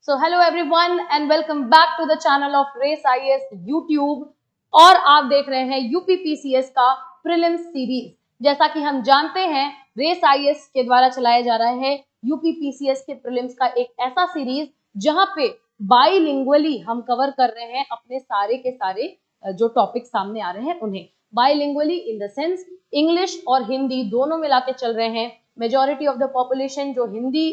So hello everyone and welcome back to the channel of Race IAS YouTube. और आप देख रहे हैं यूपीपीसीएस का प्रीलिम्स सीरीज। जैसा कि हम जानते हैं, रेस आईएएस के द्वारा चलाया जा रहा है यूपीपीसीएस के प्रीलिम्स का एक ऐसा सीरीज जहां पे बाईलिंगुअली हम कवर कर रहे हैं अपने सारे के सारे जो टॉपिक सामने आ रहे हैं उन्हें। बाईलिंगुअली इन द सेंस इंग्लिश और हिंदी दोनों मिला के चल रहे हैं। मेजॉरिटी ऑफ द पॉपुलेशन जो हिंदी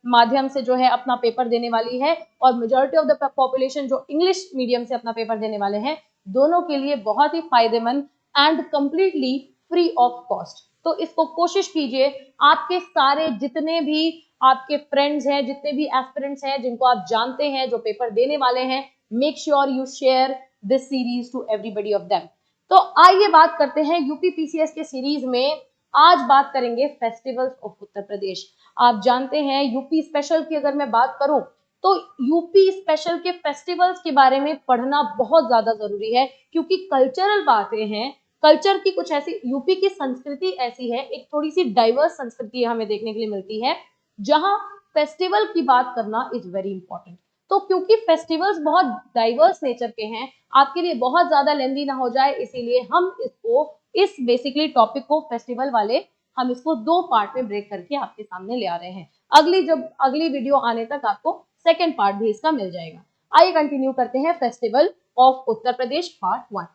माध्यम से जो है अपना पेपर देने वाली है और मेजॉरिटी ऑफ द पॉपुलेशन जो इंग्लिश मीडियम से अपना पेपर देने वाले हैं, दोनों के लिए बहुत ही फायदेमंद and completely free of cost. तो इसको कोशिश कीजिए, आपके सारे जितने भी आपके फ्रेंड्स हैं, जितने भी एस्पिरेंट्स हैं जिनको आप जानते हैं जो पेपर देने वाले हैं, make sure you share this series to everybody of them. तो आइए बात करते हैं यूपीपीसीएस के सीरीज में। आज बात करेंगे फेस्टिवल्स ऑफ उत्तर प्रदेश। आप जानते हैं यूपी स्पेशल की अगर मैं बात करूं तो यूपी स्पेशल के फेस्टिवल्स के बारे में पढ़ना बहुत ज्यादा जरूरी है, क्योंकि कल्चरल बातें हैं। कल्चर की कुछ ऐसी, यूपी की संस्कृति ऐसी है, एक थोड़ी सी डाइवर्स संस्कृति हमें देखने के लिए मिलती है, जहां फेस्टिवल की बात करना इज वेरी इंपॉर्टेंट। तो क्योंकि फेस्टिवल्स बहुत डाइवर्स नेचर के हैं, आपके लिए बहुत ज्यादा लेंदी ना हो जाए, इसीलिए हम इसको इस बेसिकली टॉपिक को फेस्टिवल वाले हम इसको दो पार्ट में ब्रेक करके आपके सामने ले आ रहे हैं। अगली वीडियो आने तक आपको सेकंड पार्ट भी इसका मिल जाएगा। आइए कंटिन्यू करते हैं festival of Uttar Pradesh part 1।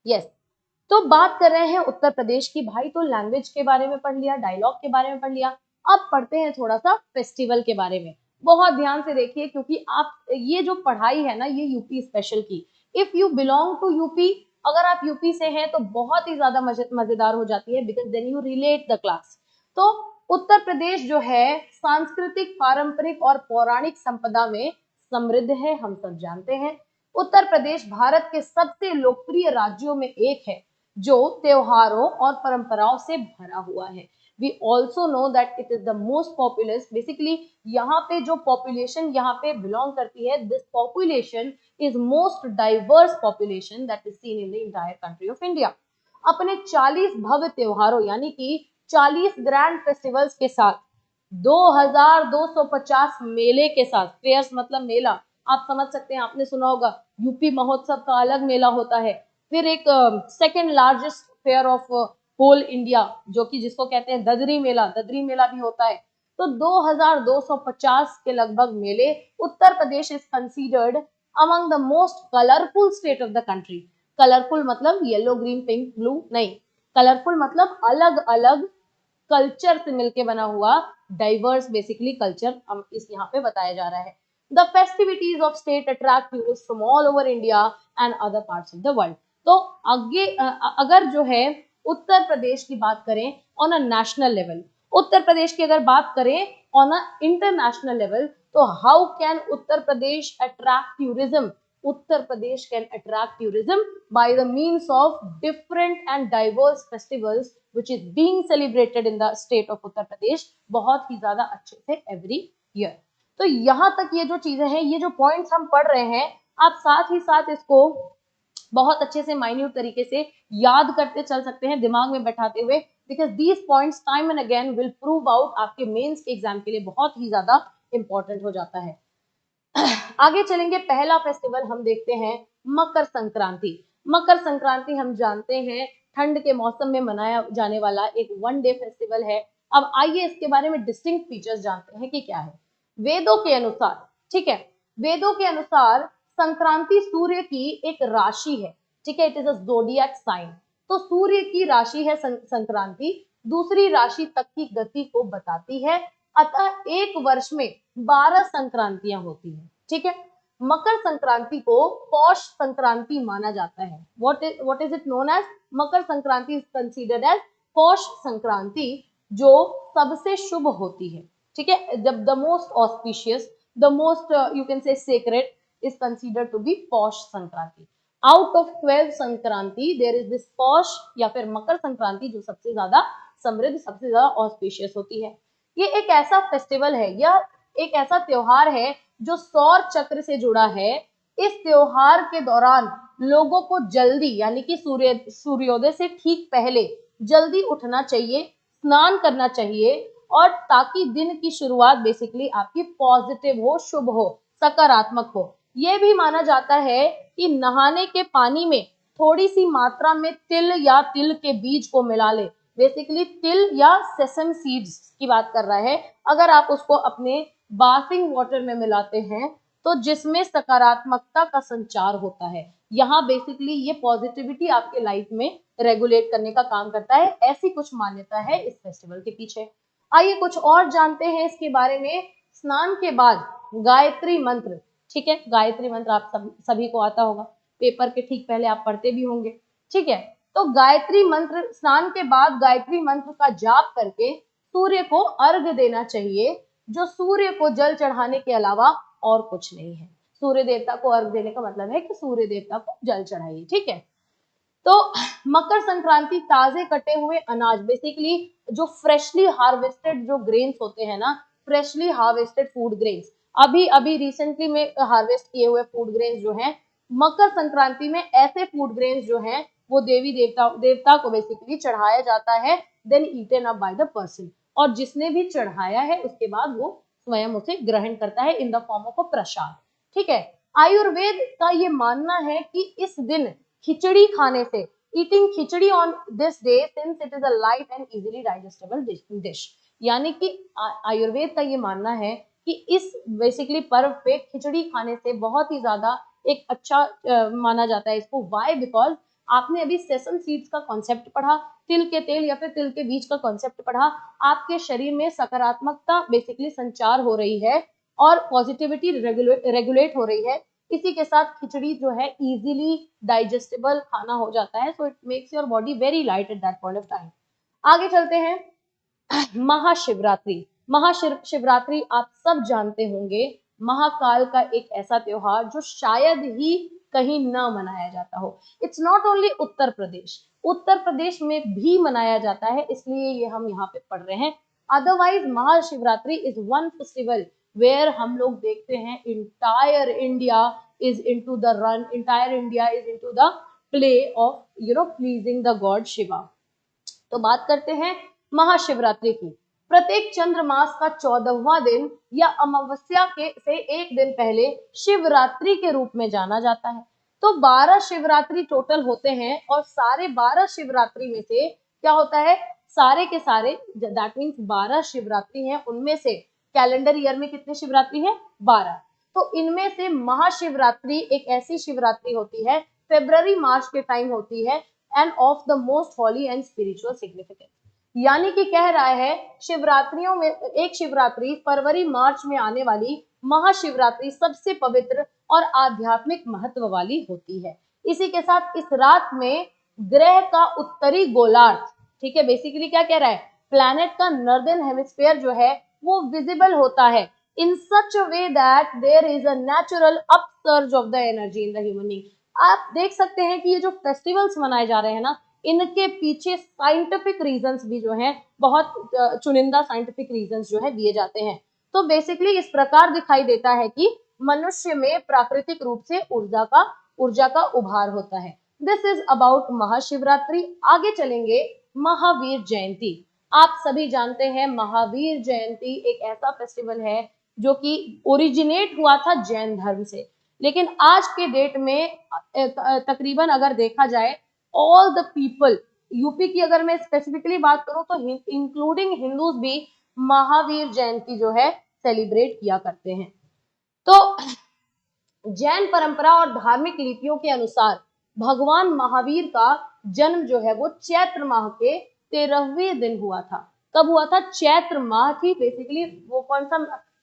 Yes, तो बात कर रहे हैं उत्तर प्रदेश की। भाई तो लैंग्वेज के बारे में पढ़ लिया, डायलॉग के बारे में पढ़ लिया, अब पढ़ते हैं थोड़ा सा फेस्टिवल के बारे में। बहुत ध्यान से देखिए, क्योंकि आप ये जो पढ़ाई है ना, ये यूपी स्पेशल की, if you belong to UP, अगर आप यूपी से हैं तो बहुत ही ज्यादा मजेदार हो जाती है, because then you relate the class. तो उत्तर प्रदेश जो है सांस्कृतिक, पारंपरिक और पौराणिक संपदा में समृद्ध है, हम सब जानते हैं। उत्तर प्रदेश भारत के सबसे लोकप्रिय राज्यों में एक है जो त्योहारों और परंपराओं से भरा हुआ है। We also know that it is the most populous, basically यहाँ पे जो population यहाँ पे belong करती है, this population is most diverse population that is seen in the entire country of India। अपने 40 भव्य त्योहारों यानी कि 40 ग्रैंड फेस्टिवल्स के साथ, 2250 मेले के साथ, फेयर्स मतलब मेला, आप समझ सकते हैं, आपने सुना होगा यूपी महोत्सव का अलग मेला होता है, फिर एक second largest fair of whole India जो कि जिसको कहते हैं ददरी मेला भी होता है। तो 2250 के लगभग मेले। Uttar Pradesh is considered among the most colourful state of the country. Colourful मतलब येलो ग्रीन पिंक ब्लू नहीं, कलरफुल मतलब अलग अलग कल्चर से मिलके बना हुआ डाइवर्स बेसिकली कल्चर इस यहाँ पे बताया जा रहा है। The festivities of state attract tourist from all over India and other parts of the world. तो आगे अगर जो है उत्तर प्रदेश की बात करें on a national level, Uttar Pradesh की अगर बात करें ऑन अ इंटरनेशनल लेवल, तो how can Uttar Pradesh attract tourism? Uttar Pradesh can attract tourism by the means of different and diverse festivals which is being celebrated in the state of Uttar Pradesh, बहुत ही ज्यादा अच्छे से every year। तो यहाँ तक ये जो चीजें हैं, ये जो पॉइंट्स हम पढ़ रहे हैं, आप साथ ही साथ इसको बहुत अच्छे से माइन्यूट तरीके से याद करते चल सकते हैं दिमाग में बैठाते हुए, because these points time and again will prove out, आपके मेंस के एग्जाम के लिए बहुत ही ज्यादा इंपॉर्टेंट हो जाता है। आगे चलेंगे, पहला फेस्टिवल हम देखते हैं मकर संक्रांति। मकर संक्रांति हम जानते हैं ठंड के मौसम में मनाया जाने वाला एक वन डे फेस्टिवल है। अब आइए इसके बारे में डिस्टिंक्ट फीचर्स जानते हैं कि क्या है। वेदों के अनुसार, ठीक है, वेदों के अनुसार संक्रांति सूर्य की एक राशि है, ठीक है, it is a zodiac sign. तो सूर्य की राशि है संक्रांति, दूसरी राशि तक की गति को बताती है, अतः एक वर्ष में 12 संक्रांतियां होती हैं, ठीक है। मकर संक्रांति को पौष संक्रांति माना जाता है। What is it known as? Makar Sankranti is considered as Paush Sankranti, जो सबसे शुभ होती है, ठीक है। जब the most auspicious, the most you can say sacred is considered to be Paush Sankranti. Out of 12 Sankranti there is this Paush या फिर मकर संक्रांति जो सबसे ज्यादा समृद्ध, सबसे ज्यादा ऑस्पिशियस होती है। ये एक ऐसा फेस्टिवल है, यह एक ऐसा त्योहार है जो सौर चक्र से जुड़ा है। इस त्योहार के दौरान लोगों को जल्दी यानी कि सूर्योदय से ठीक पहले जल्दी उठना चाहिए, स्नान करना चाहिए और ताकि दिन की शुरुआत बेसिकली आपकी पॉजिटिव हो, शुभ हो, सकारात्मक हो। ये भी माना जाता है कि नहाने के पानी में थोड़ी सी मात्रा में तिल या तिल के बीज को मिला ले। बेसिकली तिल या सेसम सीड्स की बात कर रहा है। अगर आप उसको अपने बाथिंग वाटर में मिलाते हैं तो जिसमें सकारात्मकता का संचार होता है, यहाँ बेसिकली ये पॉजिटिविटी आपके लाइफ में रेगुलेट करने का काम करता है। ऐसी कुछ मान्यता है इस फेस्टिवल के पीछे। आइए कुछ और जानते हैं इसके बारे में। स्नान के बाद गायत्री मंत्र, ठीक है, गायत्री मंत्र आप सभी को आता होगा, पेपर के ठीक पहले आप पढ़ते भी होंगे, ठीक है। तो गायत्री मंत्र, स्नान के बाद गायत्री मंत्र का जाप करके सूर्य को अर्घ्य देना चाहिए, जो सूर्य को जल चढ़ाने के अलावा और कुछ नहीं है। सूर्य देवता को अर्घ्य देने का मतलब है कि सूर्य देवता को जल चढ़ाइए, ठीक है। तो मकर संक्रांति ताजे कटे हुए अनाज, बेसिकली जो फ्रेशली हार्वेस्टेड जो ग्रेन्स होते हैं ना, फ्रेशली हार्वेस्टेड फूड ग्रेन्स, अभी अभी रिसेंटली में हार्वेस्ट किए हुए फूड ग्रेन्स जो हैं, मकर संक्रांति में ऐसे फूड ग्रेन्स जो हैं वो देवी देवता को बेसिकली चढ़ाया जाता है, then eaten up by the person, और जिसने भी चढ़ाया है उसके बाद वो स्वयं उसे ग्रहण करता है in the form of a prasad, ठीक है। आयुर्वेद का ये मानना है कि इस दिन खिचड़ी खाने से, eating khichdi on this day since it is a light and easily digestible dish, यानी कि आयुर्वेद का ये मानना है कि इस बेसिकली पर्व पे खिचड़ी खाने से बहुत ही ज्यादा एक अच्छा माना जाता है इसको। वाई? बिकॉज आपने अभी सेसम सीड्स का कॉन्सेप्ट पढ़ा, तिल के तेल या फिर तिल के बीज का कॉन्सेप्ट पढ़ा, आपके शरीर में सकारात्मकता बेसिकली संचार हो रही है और पॉजिटिविटी रेगुलेट हो रही है। इसी के साथ खिचड़ी जो है इजीली डाइजेस्टेबल खाना हो जाता है, so it makes your body very light at that point of time. आगे चलते हैं। महाशिवरात्रि, महाशिवरात्रि आप सब जानते होंगे, महाकाल का एक ऐसा त्योहार जो शायद ही कहीं ना मनाया जाता हो। It's not only Uttar Pradesh में भी मनाया जाता है, इसलिए ये हम यहाँ पे पढ़ रहे हैं। Otherwise Mahashivratri is one festival where हम लोग देखते हैं entire India is into the run, entire India is into the play of pleasing the god Shiva. तो बात करते हैं महाशिवरात्रि की। प्रत्येक चंद्र मास का 14वां दिन या अमावस्या के से एक दिन पहले शिवरात्रि के रूप में जाना जाता है। तो 12 शिवरात्रि टोटल होते हैं और सारे 12 शिवरात्रि में से क्या होता है, सारे के सारे दैट मीन्स 12 शिवरात्रि हैं, उनमें से कैलेंडर ईयर में कितनी शिवरात्रि है, 12। तो इनमें से महाशिवरात्रि एक ऐसी शिवरात्रि होती है, फेब्रवरी मार्च के टाइम होती है, and of the most holy and spiritual significance. यानी कि कह रहा है शिवरात्रियों में एक शिवरात्रि फरवरी मार्च में आने वाली महाशिवरात्रि सबसे पवित्र और आध्यात्मिक महत्व वाली होती है। इसी के साथ इस रात में ग्रह का उत्तरी गोलार्ध, ठीक है, बेसिकली क्या कह रहा है, प्लैनेट का नॉर्दर्न हेमिस्फीयर जो है वो विजिबल होता है in such a way that there is a natural upsurge of the energy in the human being. आप देख सकते हैं कि ये जो फेस्टिवल्स मनाए जा रहे हैं ना, इनके पीछे साइंटिफिक रीजंस भी जो हैं, बहुत चुनिंदा साइंटिफिक रीजंस जो है दिए जाते हैं। तो बेसिकली इस प्रकार दिखाई देता है कि मनुष्य में प्राकृतिक रूप से ऊर्जा का उभार होता है। This is about Mahashivratri. आगे चलेंगे, महावीर जयंती। आप सभी जानते हैं महावीर जयंती एक ऐसा फेस्टिवल है जो कि ओरिजिनेट हुआ था जैन धर्म से, लेकिन आज के डेट में तकरीबन अगर देखा जाए ऑल द पीपल, यूपी की अगर मैं स्पेसिफिकली बात करूं तो इंक्लूडिंग हिंदूज भी महावीर जयंती जो है सेलिब्रेट किया करते हैं। तो जैन परंपरा और धार्मिक लिपियों के अनुसार भगवान महावीर का जन्म जो है वो चैत्र माह के 13वें दिन हुआ था। कब हुआ था, चैत्र माह की, बेसिकली वो कौन सा,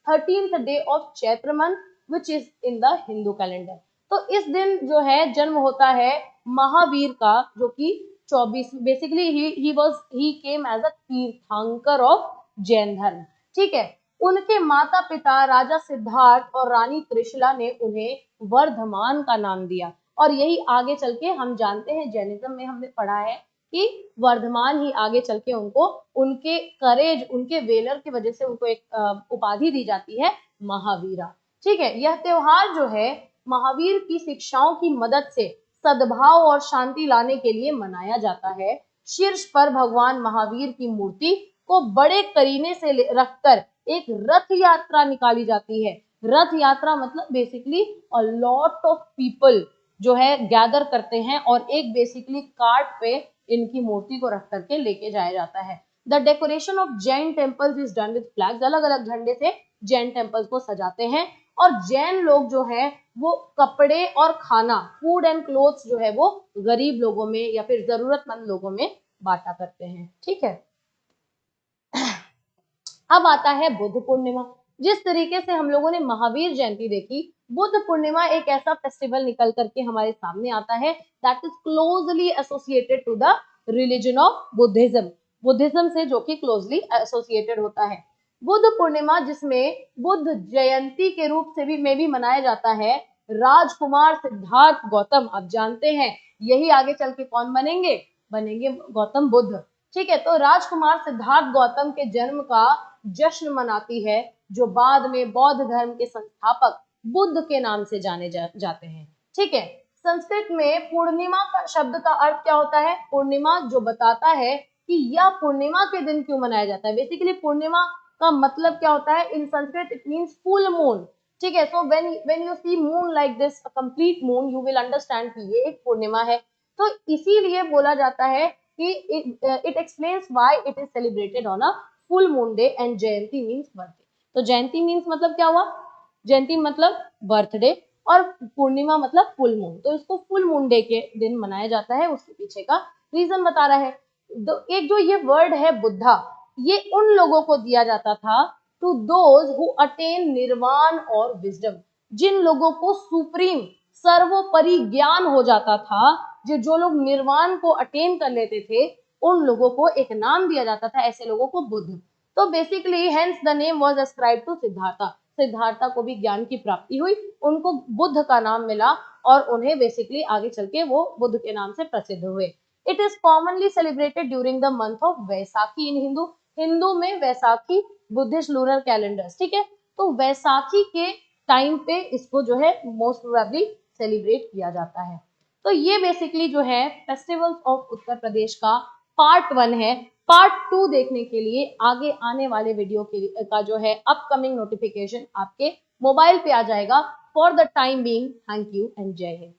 13th day of Chaitra month which is in the Hindu calendar. तो इस दिन जो है जन्म होता है महावीर का, जो कि 24, basically he came as a तीर्थंकर ऑफ जैन धर्म, ठीक है। उनके माता पिता राजा सिद्धार्थ और रानी त्रिशला ने उन्हें वर्धमान का नाम दिया, और यही आगे चल के हम जानते हैं जैनिज्म में हमने पढ़ा है कि वर्धमान ही आगे चल के उनको उनके करेज, उनके वेलर की वजह से उनको एक उपाधि दी जाती है महावीरा, ठीक है। यह त्योहार जो है महावीर की शिक्षाओं की मदद से सद्भाव और शांति लाने के लिए मनाया जाता है। शीर्ष पर भगवान महावीर की मूर्ति को बड़े करीने से रखकर एक रथ यात्रा निकाली जाती है। रथ यात्रा मतलब basically a lot of people जो है गैदर करते हैं और एक बेसिकली कार्ट पे इनकी मूर्ति को रख करके लेके जाया जाता है। The decoration of Jain temples is done with flags, अलग अलग झंडे से जैन टेम्पल्स को सजाते हैं और जैन लोग जो है वो कपड़े और खाना, फूड एंड क्लोथ्स जो है वो गरीब लोगों में या फिर जरूरतमंद लोगों में बांटा करते हैं। ठीक है, अब आता है बुद्ध पूर्णिमा। जिस तरीके से हम लोगों ने महावीर जयंती देखी, बुद्ध पूर्णिमा एक ऐसा फेस्टिवल निकल करके हमारे सामने आता है that is closely associated to the religion of Buddhism, Buddhism से जो कि क्लोजली एसोसिएटेड होता है। बुद्ध पूर्णिमा जिसमें बुद्ध जयंती के रूप से भी मनाया जाता है। राजकुमार सिद्धार्थ गौतम, आप जानते हैं यही आगे चल के कौन बनेंगे, बनेंगे गौतम बुद्ध। ठीक है, तो राजकुमार सिद्धार्थ गौतम के जन्म का जश्न मनाती है जो बाद में बौद्ध धर्म के संस्थापक बुद्ध के नाम से जाने जाते हैं। ठीक है, संस्कृत में पूर्णिमा का शब्द का अर्थ क्या होता है? पूर्णिमा जो बताता है कि यह पूर्णिमा के दिन क्यों मनाया जाता है। बेसिकली पूर्णिमा का मतलब क्या होता है in Sanskrit? It means full moon. ठीक है, so when you see moon like this, a complete moon, you will understand कि ये एक पूर्णिमा है। तो इसीलिए बोला जाता है कि it explains why it is celebrated on a full moon day and Jayanti means birthday। तो जयंती means मतलब क्या हुआ? जयंती मतलब बर्थडे और पूर्णिमा मतलब फुल मून, तो इसको फुल मून डे के दिन मनाया जाता है। उसके पीछे का रीजन बता रहा है। एक जो ये वर्ड है बुद्धा, ये उन लोगों को दिया जाता था टू दोज हु अटेन निर्वाण और विजडम, जिन लोगों को सुप्रीम सर्वोपरि ज्ञान हो जाता था, जो लोग निर्वाण को अटेन कर लेते थे, उन लोगों को एक नाम दिया जाता था, ऐसे लोगों को बुद्ध। तो basically hence the name was ascribed to Siddhartha, Siddhartha को भी ज्ञान की प्राप्ति हुई, उनको बुद्ध का नाम मिला और उन्हें बेसिकली आगे चल के वो बुद्ध के नाम से प्रसिद्ध हुए। It is commonly celebrated during the month of Vaisakhi in Hindu, Hindu में वैसाखी, बुद्धिस्ट लूनर कैलेंडर्स। ठीक है, तो वैसाखी के टाइम पे इसको जो है मोस्ट प्रोबेबली सेलिब्रेट किया जाता है। तो ये बेसिकली जो है फेस्टिवल्स ऑफ उत्तर प्रदेश का पार्ट 1 है। पार्ट 2 देखने के लिए आगे आने वाले वीडियो का जो है अपकमिंग नोटिफिकेशन आपके मोबाइल पे आ जाएगा। For the time being, thank you and जय हिंद।